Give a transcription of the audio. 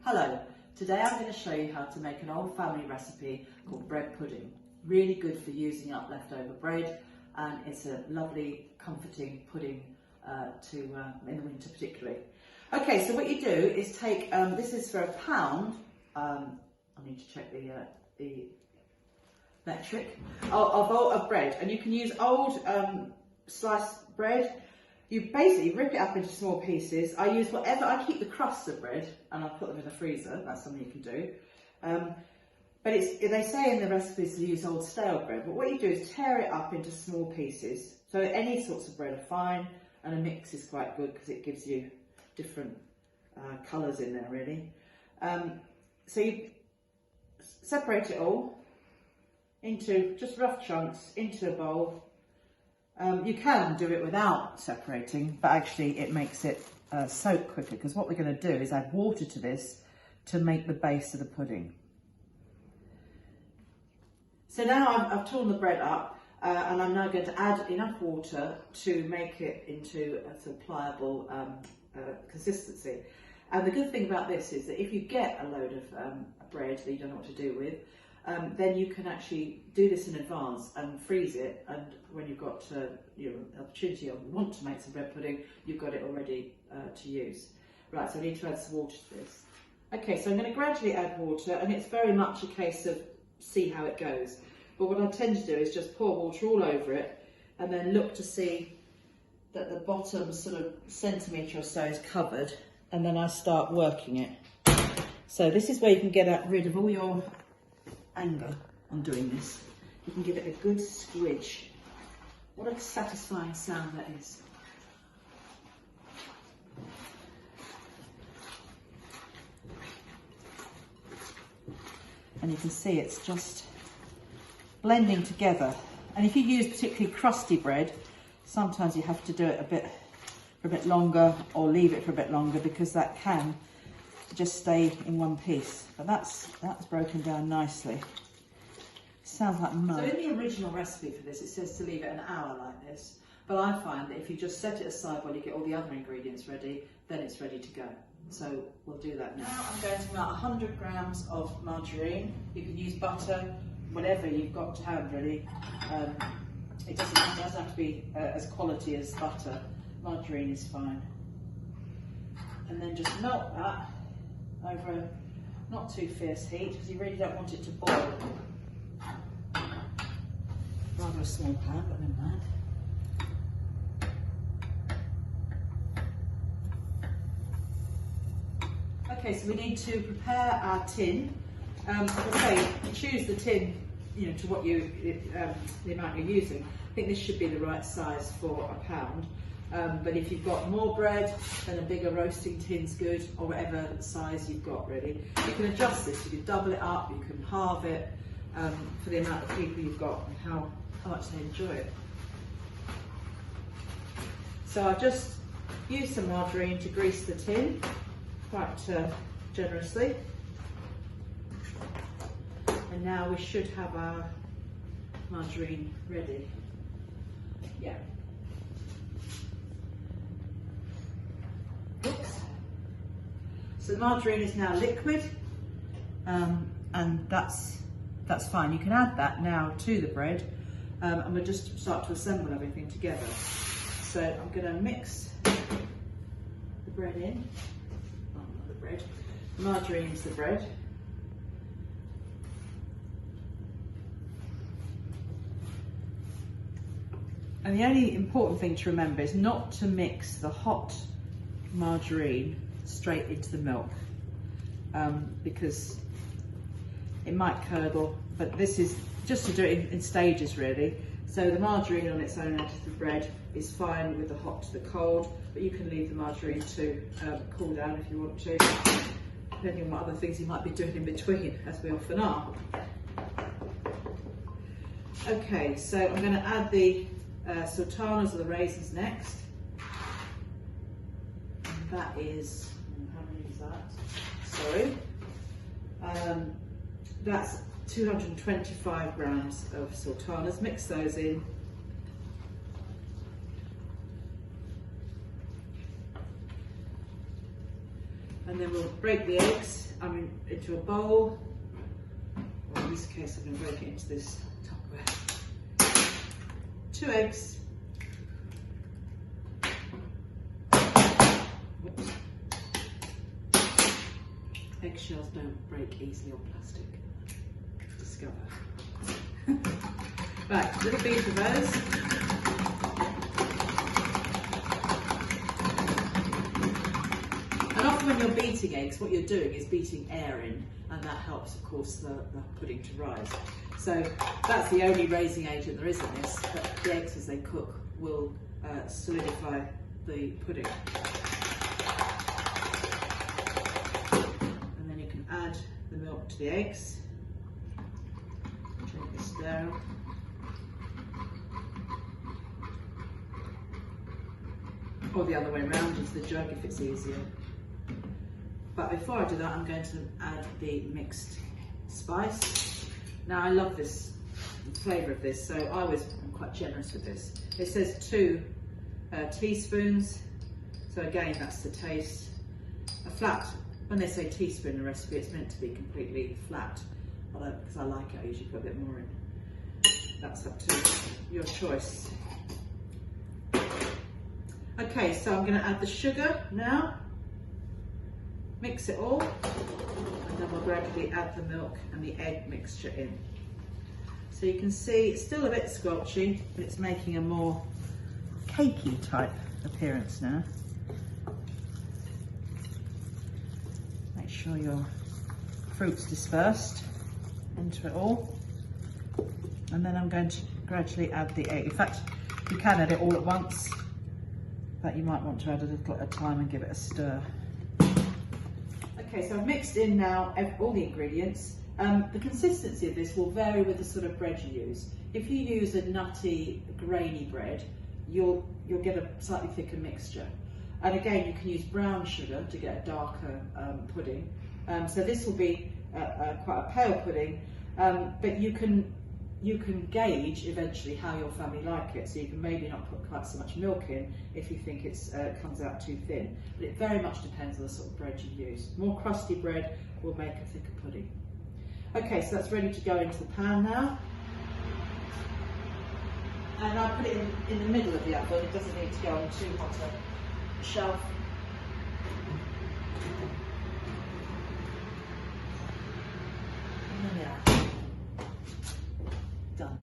Hello, today I'm going to show you how to make an old family recipe called bread pudding. Really good for using up leftover bread, and it's a lovely comforting pudding in the winter particularly. Okay, so what you do is take, this is for £1, I need to check the metric, of bread, and you can use old sliced bread. You basically rip it up into small pieces. I use whatever, I keep the crusts of bread and I put them in the freezer. That's something you can do. But they say in the recipes to use old stale bread, but what you do is tear it up into small pieces. So any sorts of bread are fine, and a mix is quite good because it gives you different colours in there really. So you separate it all into just rough chunks into a bowl. You can do it without separating, but actually it makes it soak quicker, because what we're going to do is add water to this to make the base of the pudding. So now I've torn the bread up and I'm now going to add enough water to make it into a sort of pliable consistency. And the good thing about this is that if you get a load of bread that you don't know what to do with, then you can actually do this in advance and freeze it, and when you've got an opportunity or want to make some bread pudding, you've got it already to use. Right, so I need to add some water to this. Okay, so I'm going to gradually add water, and it's very much a case of see how it goes. But what I tend to do is just pour water all over it and then look to see that the bottom sort of centimetre or so is covered, and then I start working it. So this is where you can get rid of all your anger on doing this. You can give it a good squidge. What a satisfying sound that is. And you can see it's just blending together. And if you use particularly crusty bread, sometimes you have to do it for a bit longer, or leave it for a bit longer, because that can just stay in one piece. But that's broken down nicely. Sounds like mud. So in the original recipe for this, it says to leave it an hour like this. But I find that if you just set it aside while you get all the other ingredients ready, then it's ready to go. So we'll do that now. Now I'm going to melt 100 grams of margarine. You can use butter, whatever you've got to hand really. It doesn't have to be as quality as butter. Margarine is fine. And then just melt that over a not too fierce heat, because you really don't want it to boil. Rather a small pan, but never mind. Okay, so we need to prepare our tin. As I say, choose the tin, to what the amount you're using. I think this should be the right size for £1. But if you've got more bread, then a bigger roasting tin's good, or whatever size you've got really. You can adjust this, you can double it up, you can halve it for the amount of people you've got and how much they enjoy it. So I've just used some margarine to grease the tin quite generously. And now we should have our margarine ready. Yeah. Oops. So the margarine is now liquid, and that's fine. You can add that now to the bread, and we'll just start to assemble everything together. So I'm going to mix the bread in. Oh, not the bread. The margarine is the bread. And the only important thing to remember is not to mix the hot margarine straight into the milk, because it might curdle, but this is just to do it in stages really. So the margarine on its own out of the bread is fine with the hot to the cold, but you can leave the margarine to cool down if you want to, depending on what other things you might be doing in between, as we often are. Okay, so I'm going to add the sultanas or the raisins next. And that is, how many is that? Sorry. That's 225 grams of sultanas. Mix those in. And then we'll break the eggs into a bowl. Or in this case, I'm going to break it into this Tupperware. 2 eggs. Whoops. Eggshells don't break easily on plastic. Discover. Right, a little beat of those. And often when you're beating eggs, what you're doing is beating air in, and that helps, of course, the pudding to rise. So that's the only raising agent there is in this, but the eggs as they cook will solidify the pudding. And then you can add the milk to the eggs. Drink this down. Or the other way around, into the jug if it's easier. But before I do that, I'm going to add the mixed spice. Now I love this flavour of this, so I'm quite generous with this. It says 2 teaspoons, so again that's the taste. A flat, when they say teaspoon in a recipe, it's meant to be completely flat. Because I like it, I usually put a bit more in. That's up to your choice. Okay, so I'm going to add the sugar now. Mix it all, and then we'll gradually add the milk and the egg mixture in. So you can see it's still a bit squelchy, but it's making a more cakey type appearance now. Make sure your fruit's dispersed into it all. And then I'm going to gradually add the egg. In fact, you can add it all at once, but you might want to add a little at a time and give it a stir. Okay, so I've mixed in now all the ingredients. The consistency of this will vary with the sort of bread you use. If you use a nutty, grainy bread, you'll get a slightly thicker mixture. And again, you can use brown sugar to get a darker pudding. So this will be quite a pale pudding, but you can gauge eventually how your family like it. So you can maybe not put quite so much milk in if you think it comes out too thin. But it very much depends on the sort of bread you use. More crusty bread will make a thicker pudding. Okay, so that's ready to go into the pan now. And I'll put it in the middle of the oven. It doesn't need to go on too hot a shelf.